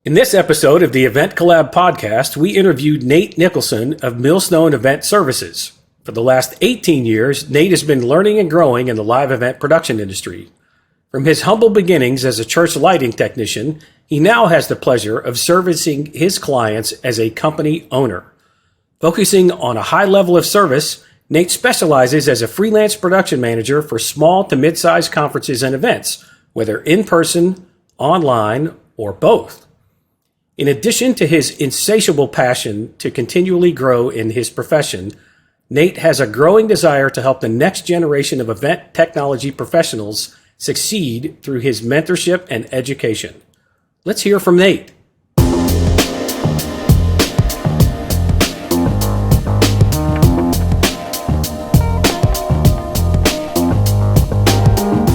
In this episode of the Event Collab podcast, we interviewed Nate Nicholson of Millstone Event Services. For the last 18 years, Nate has been learning and growing in the live event production industry. From his humble beginnings as a church lighting technician, he now has the pleasure of servicing his clients as a company owner. Focusing on a high level of service, Nate specializes as a freelance production manager for small to mid-sized conferences and events, whether in person, online, or both. In addition to his insatiable passion to continually grow in his profession, Nate has a growing desire to help the next generation of event technology professionals succeed through his mentorship and education. Let's hear from Nate.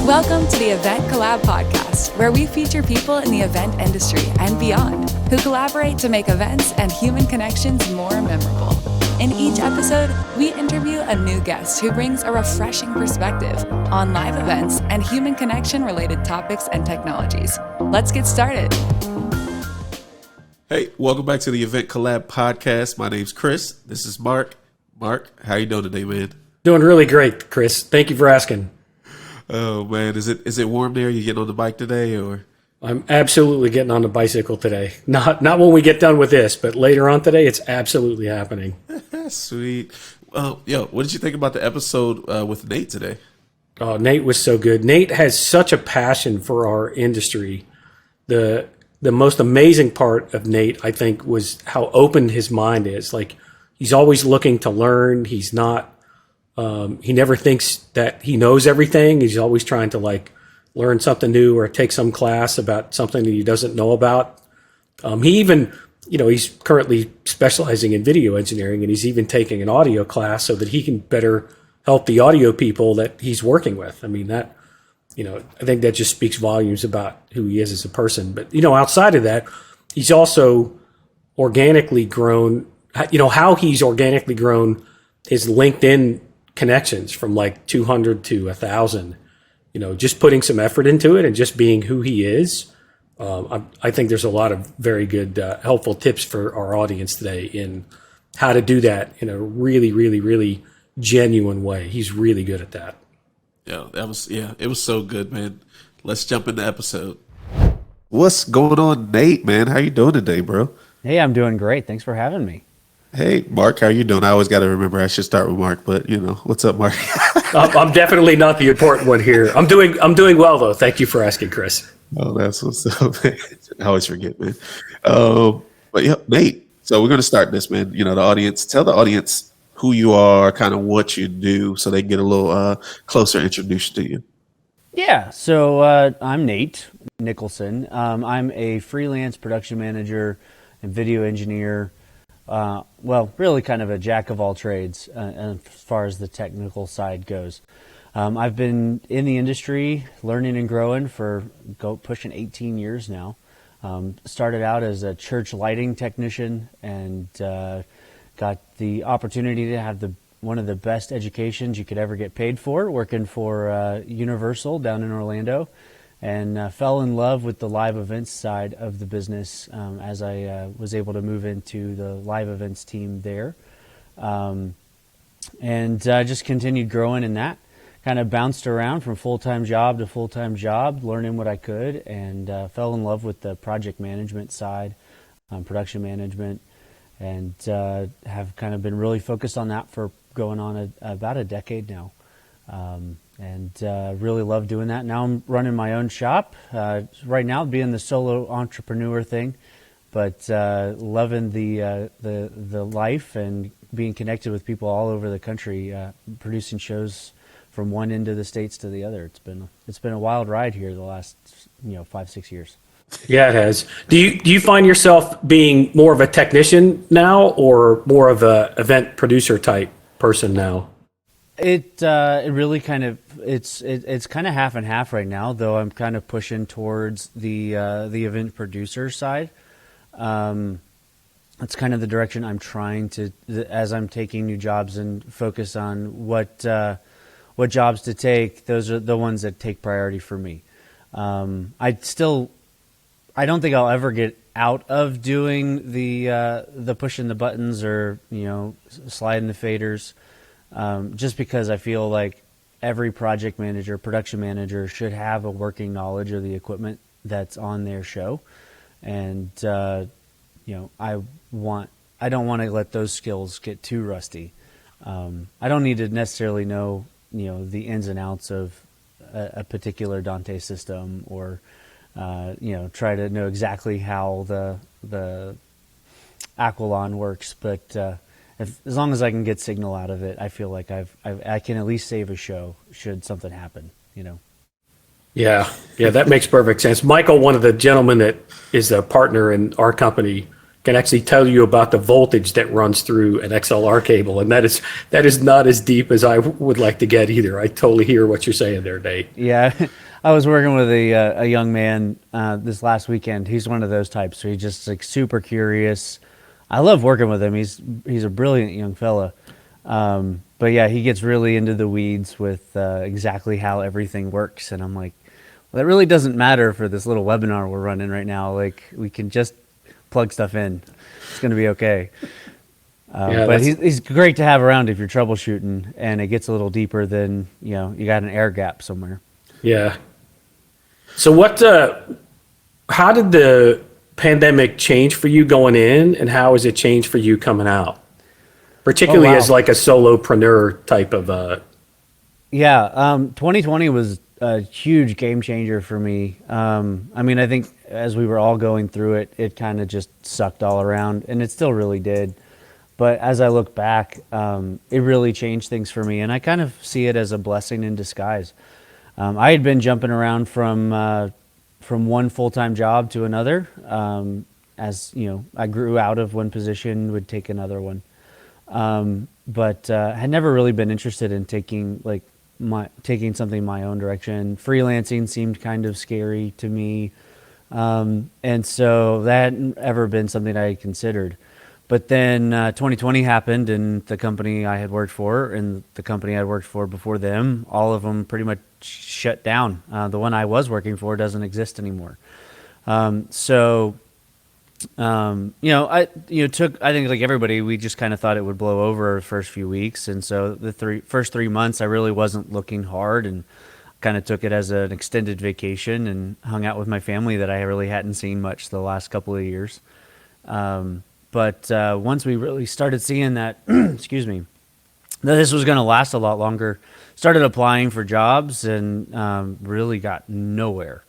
Welcome to the Event Collab podcast, where we feature people in the event industry and beyond who collaborate to make events and human connections more memorable. In each episode, we interview a new guest who brings a refreshing perspective on live events and human connection related topics and technologies. Let's get started. Hey, welcome back to the Event Collab podcast. My name's Chris. This is Mark. Mark, how you doing today, man? Doing really great, Chris. Thank you for asking. Oh man, is it warm there? You getting on the bike today, or? I'm absolutely getting on the bicycle today. Not when we get done with this, but later on today, it's absolutely happening. Sweet. What did you think about the episode with Nate today? Oh, Nate was so good. Nate has such a passion for our industry. The most amazing part of Nate, I think, was how open his mind is. Like, he's always looking to learn. He's not. He never thinks that he knows everything. He's always trying to learn something new or take some class about something that he doesn't know about. He even, he's currently specializing in video engineering, and he's even taking an audio class so that he can better help the audio people that he's working with. I mean, that, I think that just speaks volumes about who he is as a person. But, outside of that, he's also organically grown, how he's organically grown his LinkedIn connections from 200 to 1,000, just putting some effort into it and just being who he is. I think there's a lot of very good, helpful tips for our audience today in how to do that in a really, really, really genuine way. He's really good at that. It was so good, man. Let's jump into the episode. What's going on, Nate, man? How you doing today, bro? Hey, I'm doing great. Thanks for having me. Hey, Mark, how you doing? I always got to remember I should start with Mark, but what's up, Mark? I'm definitely not the important one here. I'm doing well though. Thank you for asking, Chris. Oh, that's what's up, man. I always forget, man. Nate. So we're going to start this, man. Tell the audience who you are, kind of what you do, so they can get a little closer introduction to you. Yeah. So I'm Nate Nicholson. I'm a freelance production manager and video engineer. Really kind of a jack of all trades as far as the technical side goes. I've been in the industry learning and growing for pushing 18 years now. Started out as a church lighting technician and got the opportunity to have one of the best educations you could ever get paid for, working for Universal down in Orlando. And fell in love with the live events side of the business as I was able to move into the live events team there. Just continued growing in that. Kind of bounced around from full-time job to full-time job, learning what I could, and fell in love with the project management side, production management, and have kind of been really focused on that for going on about a decade now. Really love doing that. Now I'm running my own shop. Right now, being the solo entrepreneur thing, but loving the life and being connected with people all over the country, producing shows from one end of the states to the other. It's been a wild ride here the last 5-6 years. Yeah, it has. Do you find yourself being more of a technician now, or more of a event producer type person now? It really kind of it's kind of half and half right now, though I'm kind of pushing towards the event producer side. That's kind of the direction I'm trying to, as I'm taking new jobs and focus on what jobs to take. Those are the ones that take priority for me. I still I don't think I'll ever get out of doing the pushing the buttons or sliding the faders, just because I feel like every project manager, production manager should have a working knowledge of the equipment that's on their show, and I don't want to let those skills get too rusty. I don't need to necessarily know the ins and outs of a particular Dante system, or try to know exactly how the Aquilon works, but as long as I can get signal out of it, I feel like I can at least save a show should something happen. Yeah, that makes perfect sense. Michael, one of the gentlemen that is a partner in our company, can actually tell you about the voltage that runs through an XLR cable, and that is not as deep as I would like to get either. I totally hear what you're saying there, Nate. Yeah, I was working with a young man this last weekend. He's one of those types, so he's just like super curious. I love working with him. He's a brilliant young fella. But yeah, he gets really into the weeds with exactly how everything works, and I'm like, well, that really doesn't matter for this little webinar we're running right now. Like, we can just plug stuff in. It's going to be okay. But he's great to have around if you're troubleshooting and it gets a little deeper than, you got an air gap somewhere. Yeah. So how did the pandemic change for you going in, and how has it changed for you coming out? Particularly as like a solopreneur type of 2020 was a huge game changer for me. I think as we were all going through it, it kind of just sucked all around, and it still really did. But as I look back, it really changed things for me, and I kind of see it as a blessing in disguise. I had been jumping around from one full-time job to another. As I grew out of one position, would take another one. But had never really been interested in taking something my own direction. Freelancing seemed kind of scary to me. And so that hadn't ever been something I had considered. But then 2020 happened, and the company I had worked for and the company I worked for before them, all of them pretty much shut down. The one I was working for doesn't exist anymore. I think like everybody, we just kind of thought it would blow over the first few weeks. And so the first 3 months, I really wasn't looking hard, and kind of took it as an extended vacation and hung out with my family that I really hadn't seen much the last couple of years. But once we really started seeing that, excuse me, that this was going to last a lot longer, started applying for jobs and really got nowhere.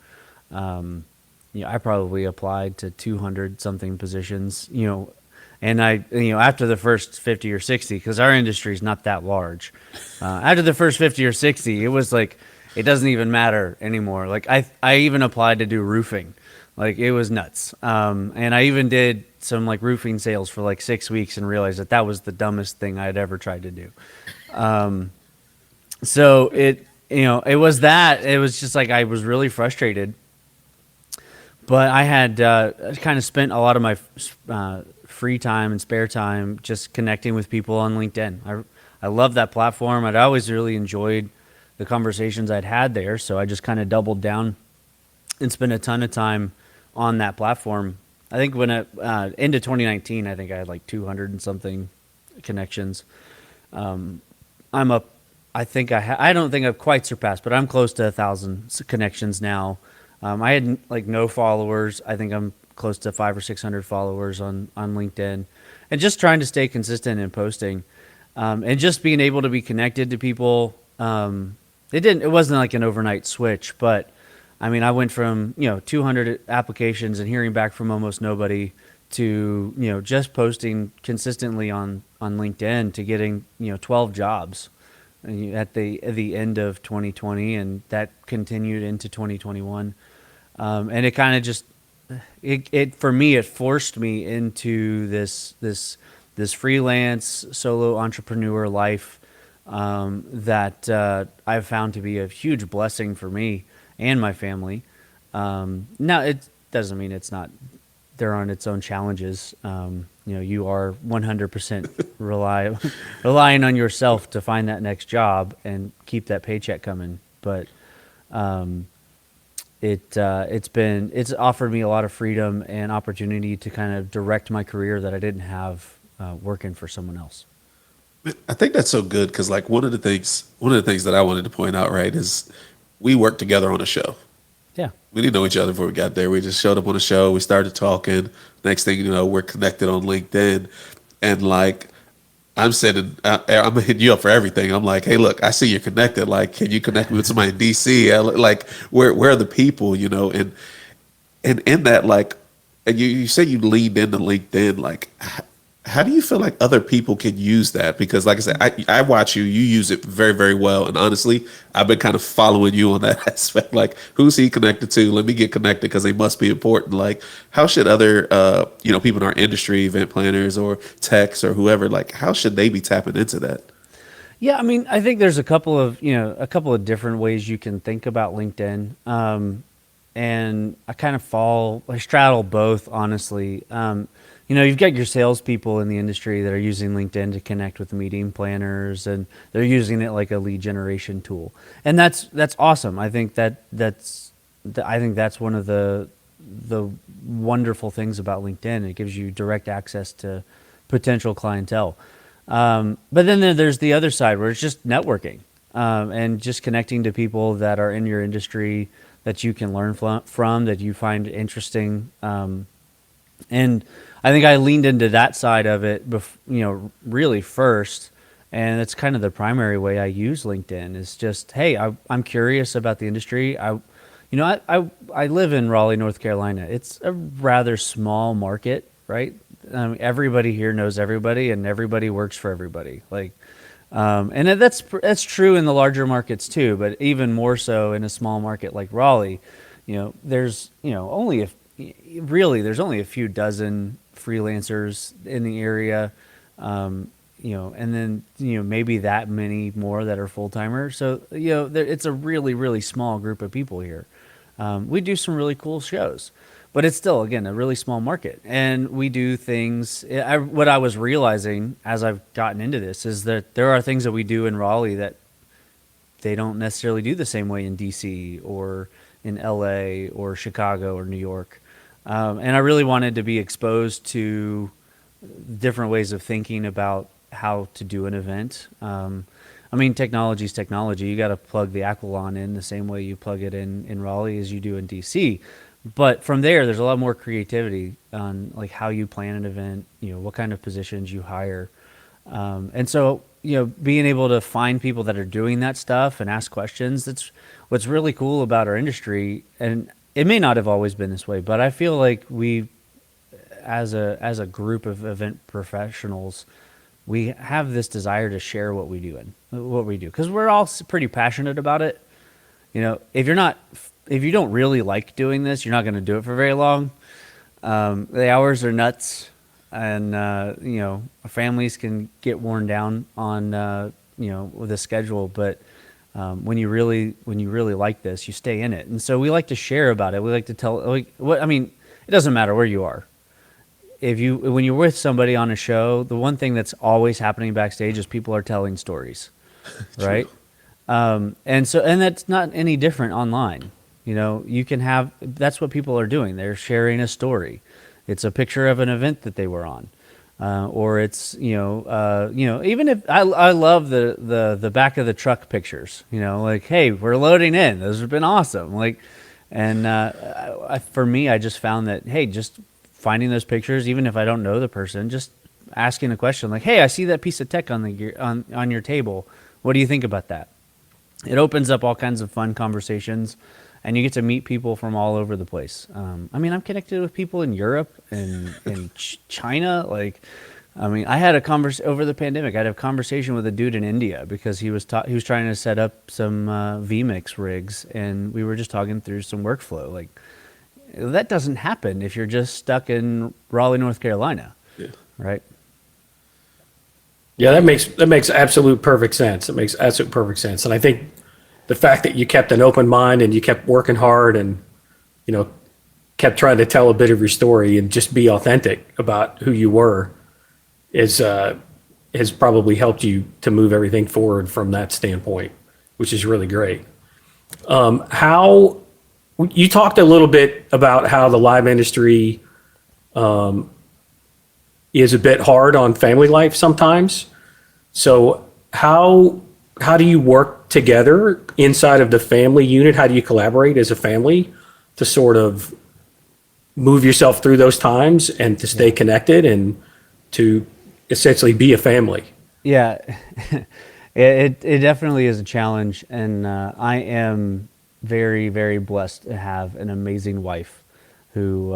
I probably applied to 200 something positions, and after the first 50 or 60, because our industry is not that large, after the first 50 or 60, it was like, it doesn't even matter anymore. Like I even applied to do roofing. Like, it was nuts. And I even did some like roofing sales for like 6 weeks and realized that was the dumbest thing I'd ever tried to do. So it was just like, I was really frustrated, but I had kind of spent a lot of my free time and spare time just connecting with people on LinkedIn. I love that platform. I'd always really enjoyed the conversations I'd had there. So I just kind of doubled down and spent a ton of time on that platform. I think when into 2019, I think I had like 200 and something connections. I'm up. I think I don't think I've quite surpassed, but I'm close to 1,000 connections now. I had like no followers. I think I'm close to 500 or 600 followers on LinkedIn, and just trying to stay consistent in posting, and just being able to be connected to people. It wasn't like an overnight switch, but I mean, I went from 200 applications and hearing back from almost nobody to just posting consistently on LinkedIn to getting 12 jobs at the end of 2020, and that continued into 2021. And it kind of just for me, it forced me into this freelance solo entrepreneur life that I've found to be a huge blessing for me and my family. Now, it doesn't mean it's not, there aren't its own challenges. You are 100% relying on yourself to find that next job and keep that paycheck coming. But it's offered me a lot of freedom and opportunity to kind of direct my career that I didn't have working for someone else. I think that's so good because like one of the things that I wanted to point out, right, is we worked together on a show. Yeah. We didn't know each other before we got there. We just showed up on a show. We started talking. Next thing you know, we're connected on LinkedIn, and like I'm I'm hitting you up for everything. I'm like, hey, look, I see you're connected. Like, can you connect me with somebody in DC? Like, where are the people? You know, and in that, like, and you said you leaned into LinkedIn. Like, how do you feel like other people can use that? Because, like I said, I watch you. You use it very, very well. And honestly, I've been kind of following you on that aspect. Like, who's he connected to? Let me get connected because they must be important. Like, how should other, people in our industry, event planners or techs or whoever, like, how should they be tapping into that? Yeah, I mean, I think there's a couple of different ways you can think about LinkedIn. And I straddle both, honestly. You've got your salespeople in the industry that are using LinkedIn to connect with meeting planners, and they're using it like a lead generation tool, and that's awesome. I think that's one of the wonderful things about LinkedIn. It gives you direct access to potential clientele. But then there's the other side where it's just networking and just connecting to people that are in your industry that you can learn from, that you find interesting. And I think I leaned into that side of it, really first, and it's kind of the primary way I use LinkedIn is just, hey, I'm curious about the industry. I live in Raleigh, North Carolina. It's a rather small market, right? Everybody here knows everybody, and everybody works for everybody. And that's true in the larger markets too, but even more so in a small market like Raleigh. There's only a few dozen freelancers in the area, and then maybe that many more that are full-timers. So it's a really, really small group of people here. We do some really cool shows, but it's still, again, a really small market, and we do things. What I was realizing as I've gotten into this is that there are things that we do in Raleigh that they don't necessarily do the same way in DC or in LA or Chicago or New York. And I really wanted to be exposed to different ways of thinking about how to do an event. Technology is technology. You got to plug the Aquilon in the same way you plug it in Raleigh as you do in DC. But from there's a lot more creativity on like how you plan an event, what kind of positions you hire. And so, being able to find people that are doing that stuff and ask questions, that's what's really cool about our industry. And it may not have always been this way, but I feel like we, as a group of event professionals, we have this desire to share what we do because we're all pretty passionate about it. If you don't really like doing this, you're not going to do it for very long. The hours are nuts, and families can get worn down on with the schedule, but when you really like this, you stay in it. And so we like to share about it. We like to tell, it doesn't matter where you are. When you're with somebody on a show, the one thing that's always happening backstage is people are telling stories, right? And that's not any different online. That's what people are doing. They're sharing a story. It's a picture of an event that they were on. Or it's even if I love the back of the truck pictures, like, hey, we're loading in. Those have been awesome. For me, I just found that, hey, just finding those pictures, even if I don't know the person, just asking a question like, hey, I see that piece of tech on your table. What do you think about that? It opens up all kinds of fun conversations. And you get to meet people from all over the place. I'm connected with people in Europe and in China. I had a conversation over the pandemic. I had a conversation with a dude in India because he was trying to set up some vMix rigs, and we were just talking through some workflow. That doesn't happen if you're just stuck in Raleigh, North Carolina, right? Yeah, that makes absolute perfect sense. It makes absolute perfect sense, and I think the fact that you kept an open mind and you kept working hard and, kept trying to tell a bit of your story and just be authentic about who you were has probably helped you to move everything forward from that standpoint, which is really great. How you talked a little bit about how the live industry is a bit hard on family life sometimes. So how do you work together inside of the family unit? How do you collaborate as a family to sort of move yourself through those times and to stay connected and to essentially be a family? Yeah, it definitely is a challenge, and I am very, very blessed to have an amazing wife who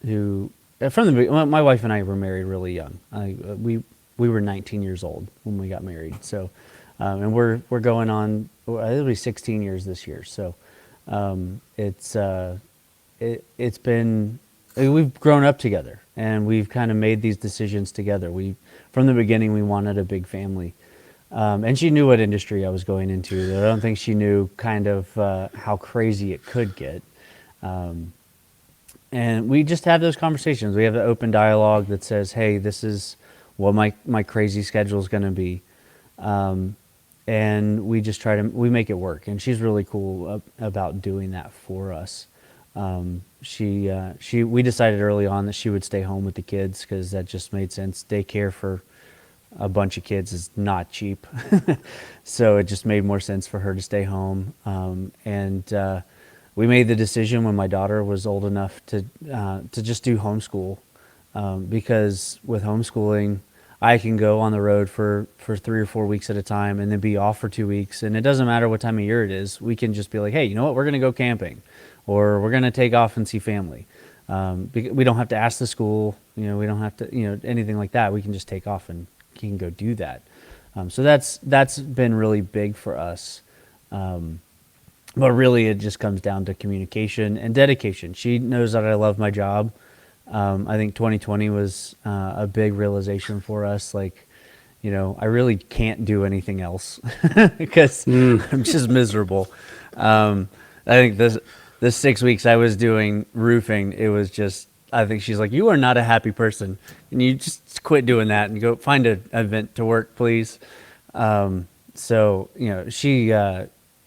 my wife and I were married really young. We were 19 years old when we got married. So, and we're going on, it'll be 16 years this year. So, it's been, we've grown up together, and we've kind of made these decisions together. From the beginning, we wanted a big family. And she knew what industry I was going into. I don't think she knew kind of how crazy it could get. And we just have those conversations. We have the open dialogue that says, hey, this is what my crazy schedule is going to be. And we just we make it work. And she's really cool about doing that for us. We decided early on that she would stay home with the kids because that just made sense. Daycare for a bunch of kids is not cheap. So it just made more sense for her to stay home. And we made the decision when my daughter was old enough to just do homeschool, because with homeschooling, I can go on the road for 3 or 4 weeks at a time and then be off for 2 weeks. And it doesn't matter what time of year it is. We can just be like, hey, you know what? We're going to go camping, or we're going to take off and see family. We don't have to ask the school, we don't have to, anything like that. We can just take off and can go do that. So that's been really big for us. But really, it just comes down to communication and dedication. She knows that I love my job. I think 2020 was a big realization for us. Like, I really can't do anything else because I'm just miserable. I think this 6 weeks I was doing roofing, it was just, I think she's like, you are not a happy person. And you just quit doing that and go find an event to work, please. So, she...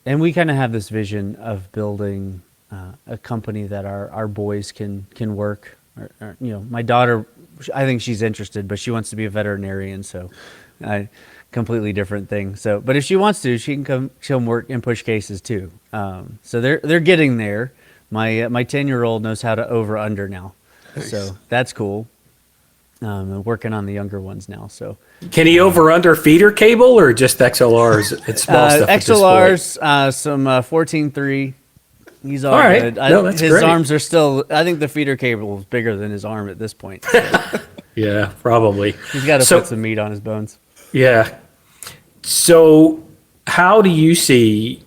and we kind of have this vision of building a company that our boys can work. My daughter, I think she's interested, but she wants to be a veterinarian, so completely different thing. So, but if she wants to, she can come work and push cases too. So they're getting there. My 10-year-old knows how to over under now, nice. So that's cool. I'm working on the younger ones now. So can he over under feeder cable or just XLRs? It's small stuff. XLRs, some 14.3. He's all right. Good. That's his great. Arms are still. I think the feeder cable is bigger than his arm at this point. Yeah, probably. He's got to put some meat on his bones. Yeah. So, how do you see?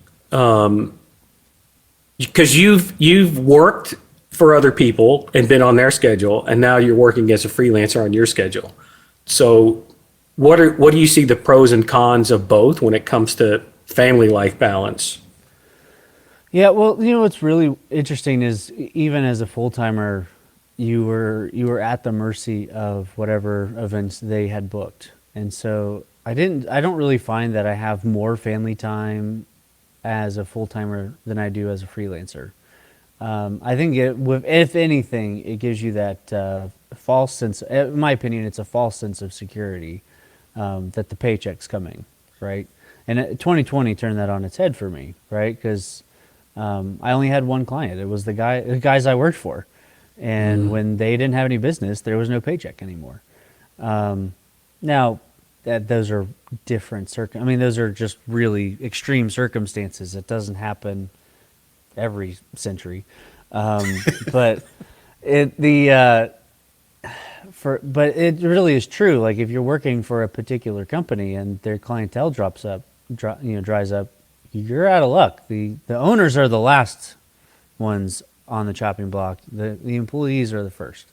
Because you've worked for other people and been on their schedule, and now you're working as a freelancer on your schedule. So what do you see the pros and cons of both when it comes to family life balance? Yeah, well, what's really interesting is even as a full-timer, you were at the mercy of whatever events they had booked. And so I don't really find that I have more family time as a full-timer than I do as a freelancer. I think if anything, it gives you that false sense. In my opinion, it's a false sense of security that the paycheck's coming, right? And 2020 turned that on its head for me, right? Because I only had one client. It was the guys I worked for, and when they didn't have any business, there was no paycheck anymore. Now, those are different those are just really extreme circumstances. It doesn't happen every century, but it really is true. Like if you're working for a particular company and their clientele dries up, you're out of luck. The owners are the last ones on the chopping block. The employees are the first.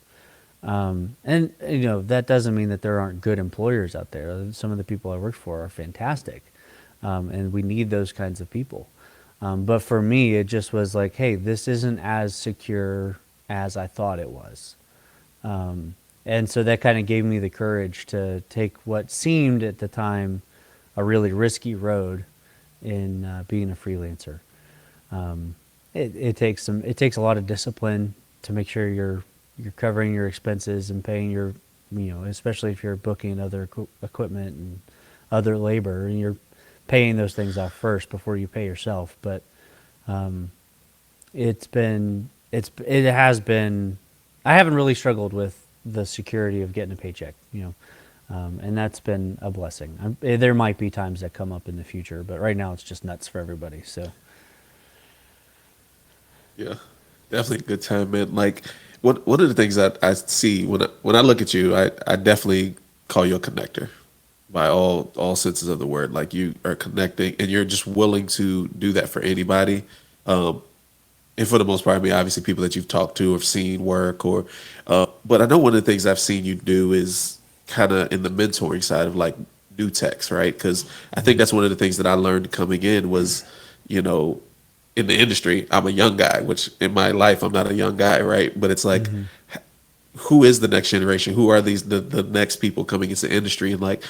And that doesn't mean that there aren't good employers out there. Some of the people I work for are fantastic, and we need those kinds of people. But for me, it just was like, hey, this isn't as secure as I thought it was. And so that kind of gave me the courage to take what seemed at the time a really risky road in being a freelancer. it takes a lot of discipline to make sure you're covering your expenses and paying your, especially if you're booking other equipment and other labor, and you're paying those things off first before you pay yourself. But it has been, I haven't really struggled with the security of getting a paycheck, and that's been a blessing. There might be times that come up in the future, but right now it's just nuts for everybody. So Yeah, definitely a good time, man. Like one of the things that I see when I look at you, I definitely call you a connector by all senses of the word. Like you are connecting, and you're just willing to do that for anybody. And for the most part, I mean, obviously people that you've talked to or seen work, or but I know one of the things I've seen you do is kind of in the mentoring side of like new techs, right? Because I think that's one of the things that I learned coming in was, in the industry, I'm a young guy, which in my life I'm not a young guy, right? But it's like, who is the next generation? Who are the next people coming into the industry? And like,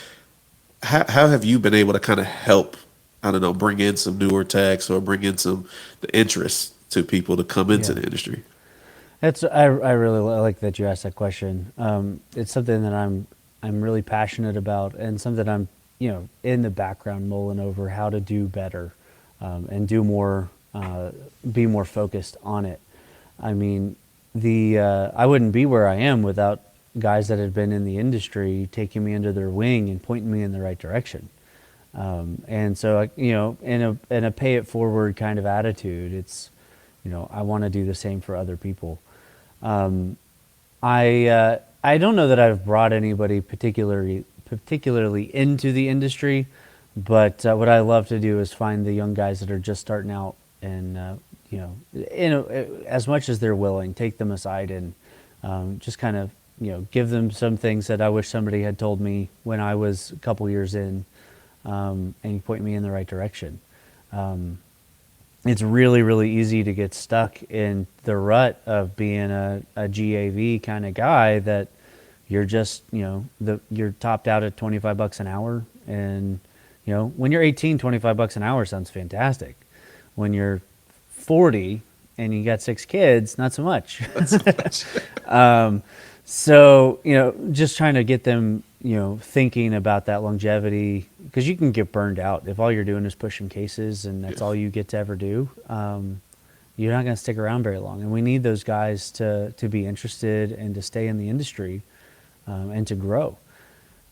how have you been able to kind of help, I don't know, bring in some newer techs or bring in some the interest to people to come into the industry? I really like that you asked that question. It's something that I'm really passionate about, and something I'm in the background mulling over how to do better, and do more, be more focused on it. I mean, I wouldn't be where I am without guys that had been in the industry taking me under their wing and pointing me in the right direction. And so, in a pay it forward kind of attitude, it's, I want to do the same for other people. I don't know that I've brought anybody particularly into the industry, but what I love to do is find the young guys that are just starting out, and as much as they're willing, take them aside and just kind of give them some things that I wish somebody had told me when I was a couple years in, and point me in the right direction. It's really, really easy to get stuck in the rut of being a GAV kind of guy, that you're just, you're topped out at $25 an hour. And, when you're 18, $25 an hour sounds fantastic. When you're 40 and you got 6 kids, not so much. So, just trying to get them, thinking about that longevity, because you can get burned out if all you're doing is pushing cases and that's all you get to ever do. You're not going to stick around very long. And we need those guys to be interested and to stay in the industry, and to grow.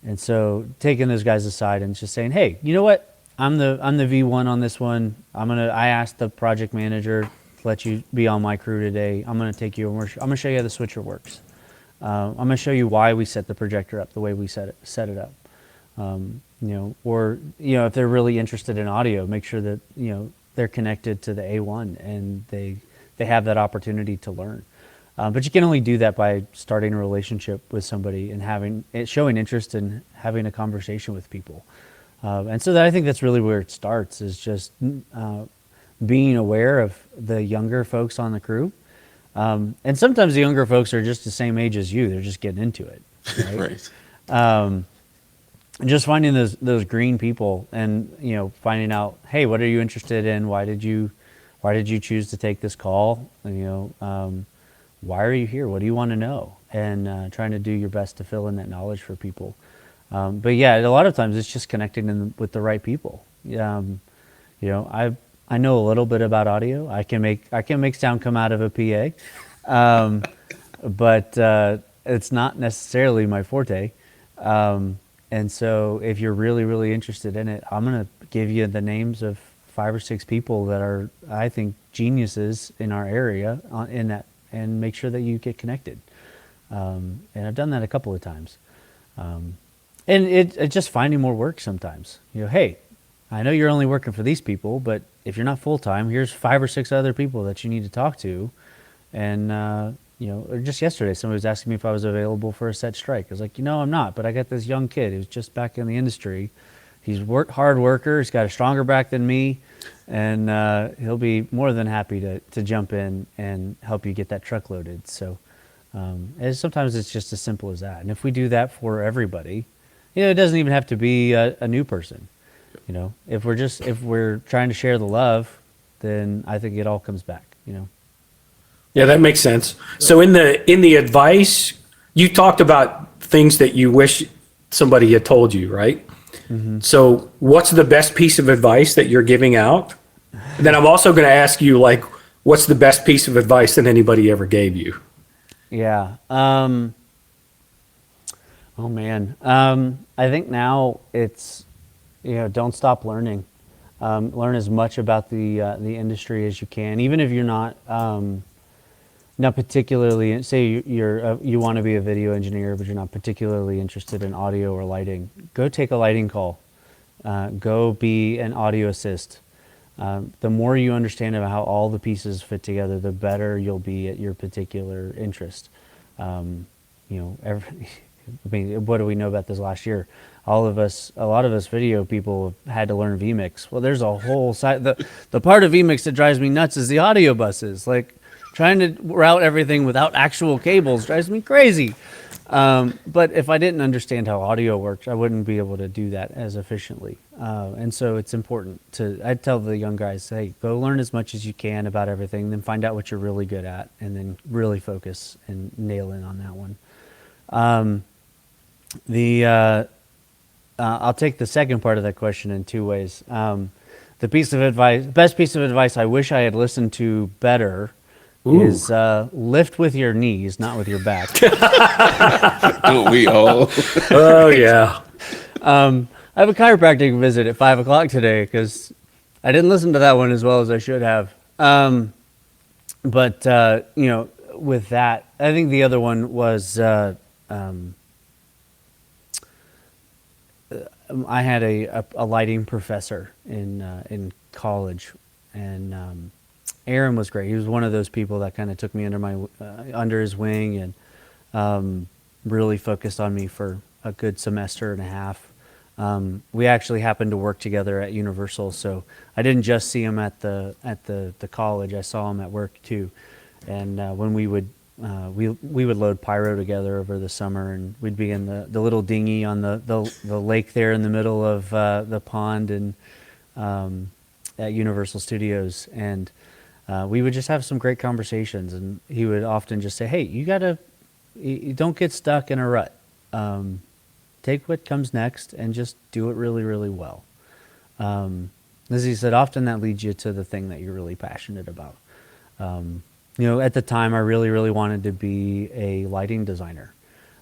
And so taking those guys aside and just saying, hey, you know what? I'm the V1 on this one. I asked the project manager to let you be on my crew today. I'm going to take you over. I'm going to show you how the switcher works. I'm going to show you why we set the projector up the way we set it up. Or if they're really interested in audio, make sure that they're connected to the A1 and they have that opportunity to learn. But you can only do that by starting a relationship with somebody and showing interest in having a conversation with people. And so I think that's really where it starts, is just being aware of the younger folks on the crew. And sometimes the younger folks are just the same age as you. They're just getting into it. Right. Right. Just finding those green people and, finding out, hey, what are you interested in? Why did you choose to take this call? Why are you here? What do you want to know? And trying to do your best to fill in that knowledge for people. But yeah, a lot of times it's just connecting with the right people. I know a little bit about audio. I can make sound come out of a PA, but it's not necessarily my forte. And so if you're really, really interested in it, I'm going to give you the names of 5 or 6 people that are, I think, geniuses in our area in that, and make sure that you get connected. And I've done that a couple of times. And it's just finding more work sometimes. Hey, I know you're only working for these people, but if you're not full-time, here's 5 or 6 other people that you need to talk to. And, or just yesterday, somebody was asking me if I was available for a set strike. I was like, I'm not, but I got this young kid who's just back in the industry. He's hard worker. He's got a stronger back than me. And he'll be more than happy to jump in and help you get that truck loaded. So sometimes it's just as simple as that. And if we do that for everybody, it doesn't even have to be a new person. If we're trying to share the love, then I think it all comes back. Yeah, that makes sense. So in the advice, you talked about things that you wish somebody had told you, right? Mm-hmm. So what's the best piece of advice that you're giving out? And then I'm also going to ask you, like, what's the best piece of advice that anybody ever gave you? Yeah. Oh man. I think now it's, don't stop learning. Learn as much about the industry as you can, even if you're not particularly, say you want to be a video engineer, but you're not particularly interested in audio or lighting. Go take a lighting call. Go be an audio assist. The more you understand about how all the pieces fit together, the better you'll be at your particular interest. What do we know about this last year? A lot of us video people have had to learn vMix. Well, there's a whole side. The part of vMix that drives me nuts is the audio buses. Like, trying to route everything without actual cables drives me crazy. But if I didn't understand how audio works, I wouldn't be able to do that as efficiently. And so it's important I tell the young guys, hey, go learn as much as you can about everything, then find out what you're really good at, and then really focus and nail in on that one. I'll take the second part of that question in two ways. The best piece of advice I wish I had listened to better is lift with your knees, not with your back. Don't we all? Oh, yeah. I have a chiropractic visit at 5 o'clock today because I didn't listen to that one as well as I should have. But with that, I think the other one was I had a lighting professor in college, and Aaron was great. He was one of those people that kind of took me under his wing and really focused on me for a good semester and a half. We actually happened to work together at Universal, so I didn't just see him at the college. I saw him at work too. And when we would load pyro together over the summer, and we'd be in the little dinghy on the lake there in the middle of the pond and at Universal Studios, and we would just have some great conversations. And he would often just say, "Hey, you don't get stuck in a rut. Take what comes next and just do it really, really well." As he said, often that leads you to the thing that you're really passionate about. At the time, I really, really wanted to be a lighting designer.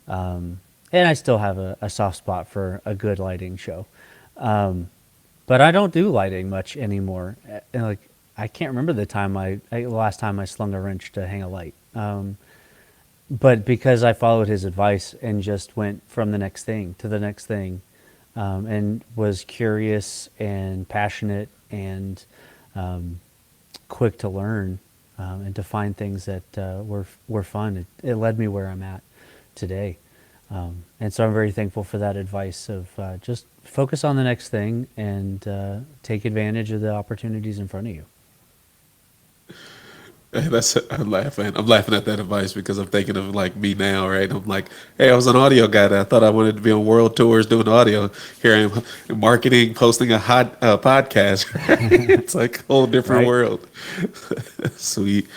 And I still have a soft spot for a good lighting show. But I don't do lighting much anymore. And I can't remember the last time I slung a wrench to hang a light. But because I followed his advice and just went from the next thing to the next thing, and was curious and passionate and quick to learn, and to find things that were fun, it led me where I'm at today. And so I'm very thankful for that advice of just focus on the next thing and take advantage of the opportunities in front of you. I'm laughing at that advice because I'm thinking of like me now, right? I'm like, hey, I was an audio guy. I thought I wanted to be on world tours doing audio. Here I am in marketing, posting a hot podcast. It's like a whole different world. Sweet.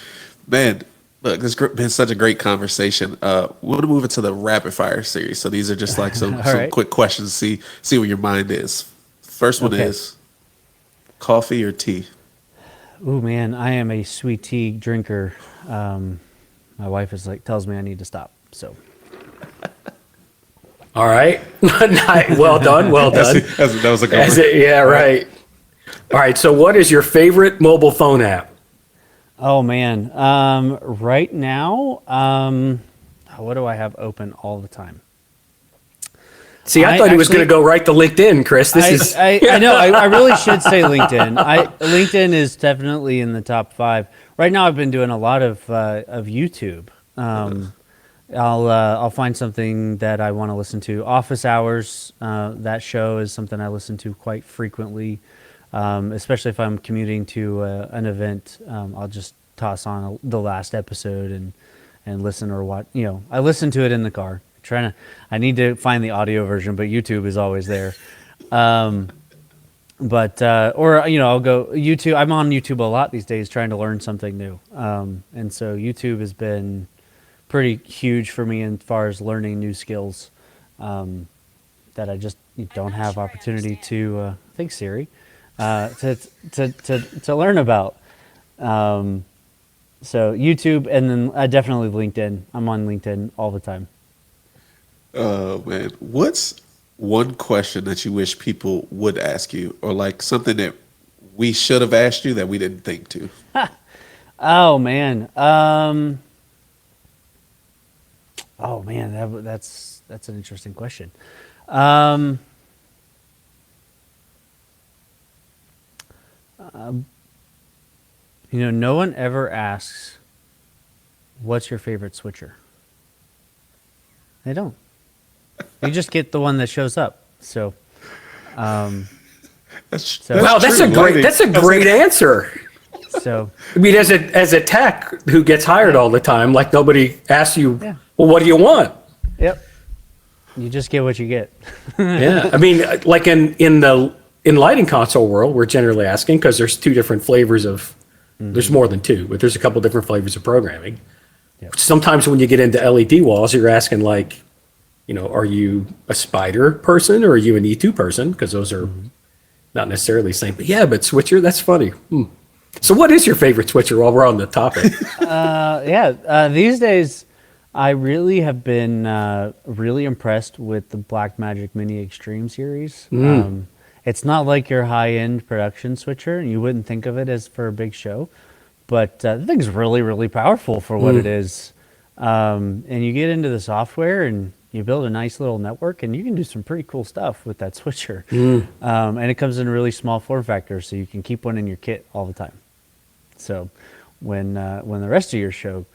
Man, look, this has been such a great conversation. We're going to move into the rapid fire series. So these are just like some quick questions, see where your mind is. First one is coffee or tea? Oh man, I am a sweet tea drinker. My wife tells me I need to stop. So, all right, well done. That was a good one. Yeah, right. All right. So, what is your favorite mobile phone app? Oh man, right now, what do I have open all the time? See, I thought he was going to go right to LinkedIn, Chris. I know. I really should say LinkedIn. LinkedIn is definitely in the top 5. Right now, I've been doing a lot of YouTube. I'll find something that I want to listen to. Office Hours, that show is something I listen to quite frequently, especially if I'm commuting to an event. I'll just toss on the last episode and listen or watch. I listen to it in the car. I need to find the audio version, but YouTube is always there. But or I'll go YouTube. I'm on YouTube a lot these days, trying to learn something new. And so YouTube has been pretty huge for me as far as learning new skills that I just don't have opportunity to. Thanks, Siri. To learn about. So YouTube, and then definitely LinkedIn. I'm on LinkedIn all the time. Oh man, what's one question that you wish people would ask you, or like something that we should have asked you that we didn't think to? Oh man. That's an interesting question. No one ever asks, "What's your favorite switcher?" They don't. You just get the one that shows up. So, Wow, that's a great answer. So, I mean, as a tech who gets hired all the time, like nobody asks you, Yeah. well, what do you want? yep. You just get what you get. Yeah, I mean, like in lighting console world, we're generally asking because there's two different flavors of. There's more than two, but there's a couple different flavors of programming. Yep. Sometimes when you get into LED walls, you're asking like, are you a spider person or are you an E2 person? Because those are not necessarily the same. But yeah, but switcher, that's funny. So what is your favorite switcher while we're on the topic? These days, I really have been really impressed with the Blackmagic Mini Extreme series. It's not like your high-end production switcher. You wouldn't think of it as for a big show. But the thing's really, really powerful for what it is. And you get into the software and you build a nice little network and you can do some pretty cool stuff with that switcher. And it comes in a really small form factor, so you can keep one in your kit all the time. So when the rest of your show,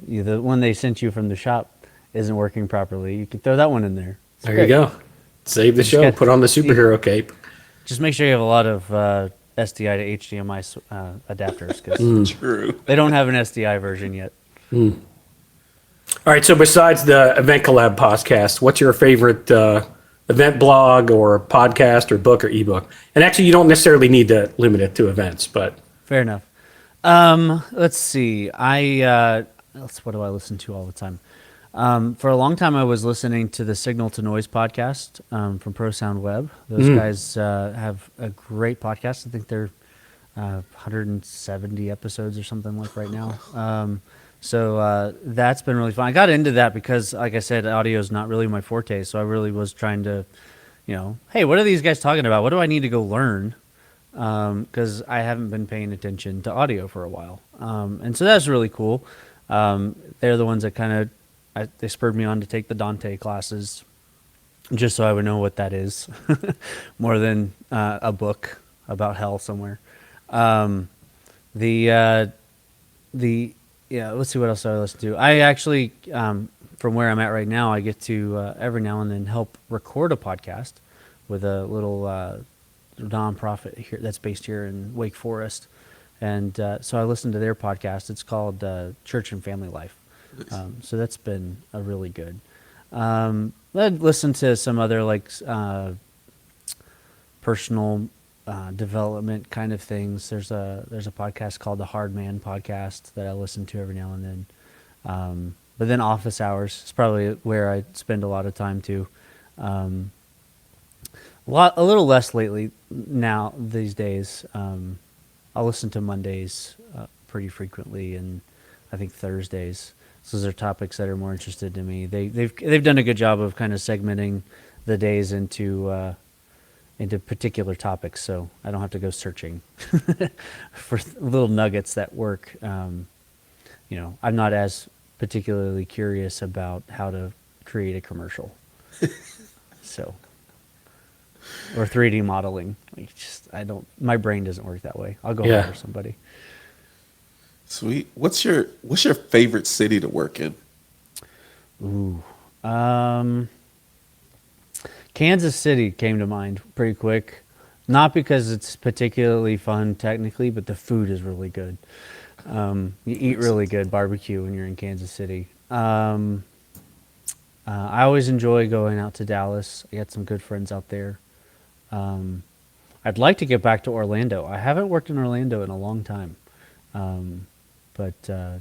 the one they sent you from the shop isn't working properly, you can throw that one in there. There you go. Save the show, put on the superhero cape. Just make sure you have a lot of SDI to HDMI adapters, because True. they don't have an SDI version yet. All right, so besides the Event Collab podcast, what's your favorite event blog or podcast or book or ebook? And actually, you don't necessarily need to limit it to events, but... Fair enough. Let's see. What do I listen to all the time? For a long time, I was listening to the Signal to Noise podcast from ProSound Web. Those guys have a great podcast. I think they're 170 episodes or something like right now. So that's been really fun. I got into that because, like I said, audio is not really my forte. So I really was trying to, hey, what are these guys talking about? What do I need to go learn? Because I haven't been paying attention to audio for a while. And so that's really cool. They're the ones that they spurred me on to take the Dante classes, just so I would know what that is, more than a book about hell somewhere. Let's see what else I listen to. I actually, from where I'm at right now, I get to every now and then help record a podcast with a little nonprofit here that's based here in Wake Forest, and so I listen to their podcast. It's called Church and Family Life. So that's been a really good. I'd listen to some other personal development kind of things. There's a podcast called the Hard Man Podcast that I listen to every now and then. But then Office Hours is probably where I spend a lot of time too. A little less lately now these days. I'll listen to Mondays pretty frequently, and I think Thursdays. So those are topics that are more interested to me. They've done a good job of kind of segmenting the days into particular topics, so I don't have to go searching for little nuggets that work. I'm not as particularly curious about how to create a commercial, so or 3D modeling. My brain doesn't work that way. I'll go hire somebody. Sweet. What's your favorite city to work in? Ooh. Kansas City came to mind pretty quick. Not because it's particularly fun technically, but the food is really good. You eat really good barbecue when you're in Kansas City. I always enjoy going out to Dallas. I got some good friends out there. I I'd like to get back to Orlando. I haven't worked in Orlando in a long time, but I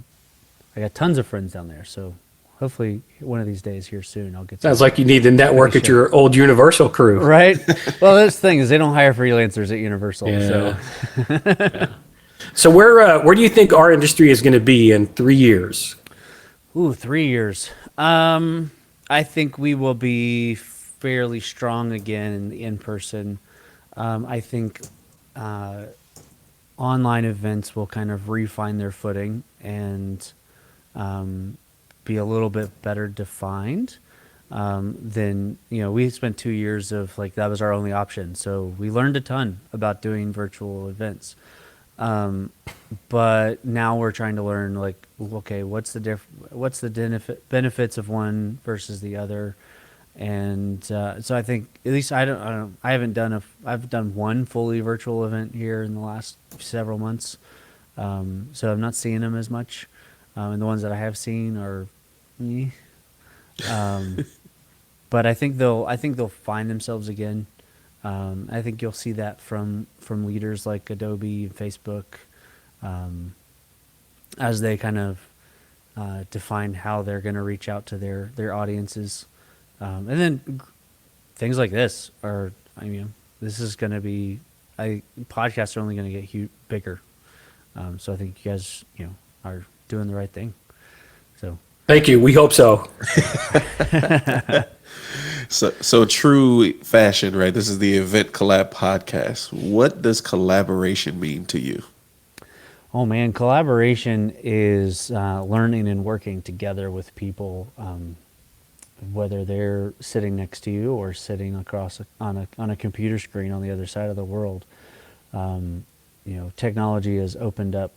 got tons of friends down there. So hopefully one of these days here soon, I'll get. Sounds like you need to network at your old Universal crew, right? Well, this thing is they don't hire freelancers at Universal. Yeah. So, Yeah. So where do you think our industry is going to be in 3 years? Ooh, 3 years. I think we will be fairly strong again in person. I think online events will kind of refine their footing and be a little bit better defined. Then, we spent 2 years of like, that was our only option. So we learned a ton about doing virtual events. But now we're trying to learn like, okay, what's the benefits of one versus the other. And so I think at least I've done one fully virtual event here in the last several months. So I'm not seeing them as much. And the ones that I have seen are me. But I think they'll find themselves again. I think you'll see that from leaders like Adobe and Facebook, as they kind of define how they're going to reach out to their audiences. And then things like this are, this is going to be, podcasts are only going to get bigger. So I think you guys, are doing the right thing. So thank you. We hope so. So true fashion, right? This is the Event Collab podcast. What does collaboration mean to you? Oh man, collaboration is learning and working together with people, whether they're sitting next to you or sitting across on a computer screen on the other side of the world. Technology has opened up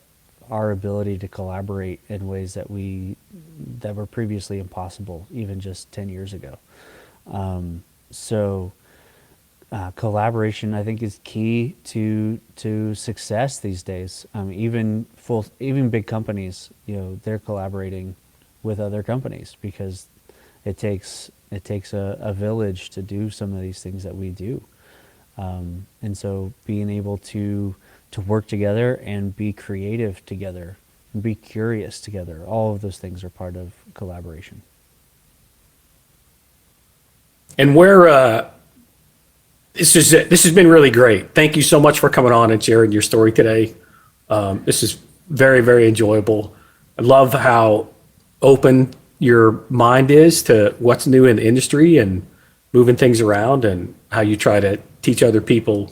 our ability to collaborate in ways that were previously impossible, even just 10 years ago. So collaboration, I think, is key to success these days. Even big companies, they're collaborating with other companies because it takes a village to do some of these things that we do. And so being able to work together and be creative together, and be curious together, all of those things are part of collaboration. And this has been really great. Thank you so much for coming on and sharing your story today. This is very, very enjoyable. I love how open your mind is to what's new in the industry and moving things around, and how you try to teach other people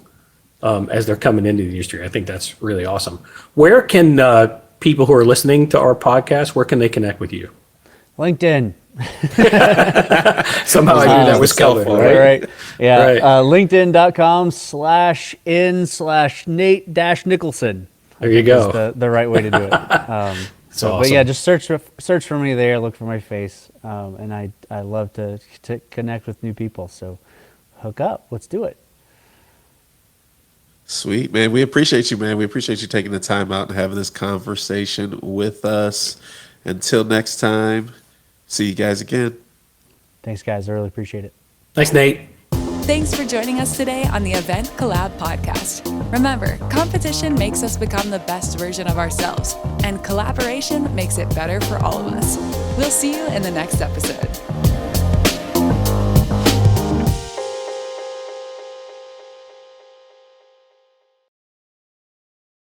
as they're coming into the industry. I think that's really awesome. Where can people who are listening to our podcast, where can they connect with you? LinkedIn. Somehow I knew that was covered, right? Yeah. Right. LinkedIn.com/Nate-Nicholson. There you go. Is the right way to do it. Awesome. But yeah, just search for me there, look for my face. And I love to connect with new people. So hook up. Let's do it. Sweet, man. We appreciate you, man. We appreciate you taking the time out and having this conversation with us. Until next time, see you guys again. Thanks, guys. I really appreciate it. Thanks, Nate. Thanks for joining us today on the Event Collab podcast. Remember, competition makes us become the best version of ourselves, and collaboration makes it better for all of us. We'll see you in the next episode.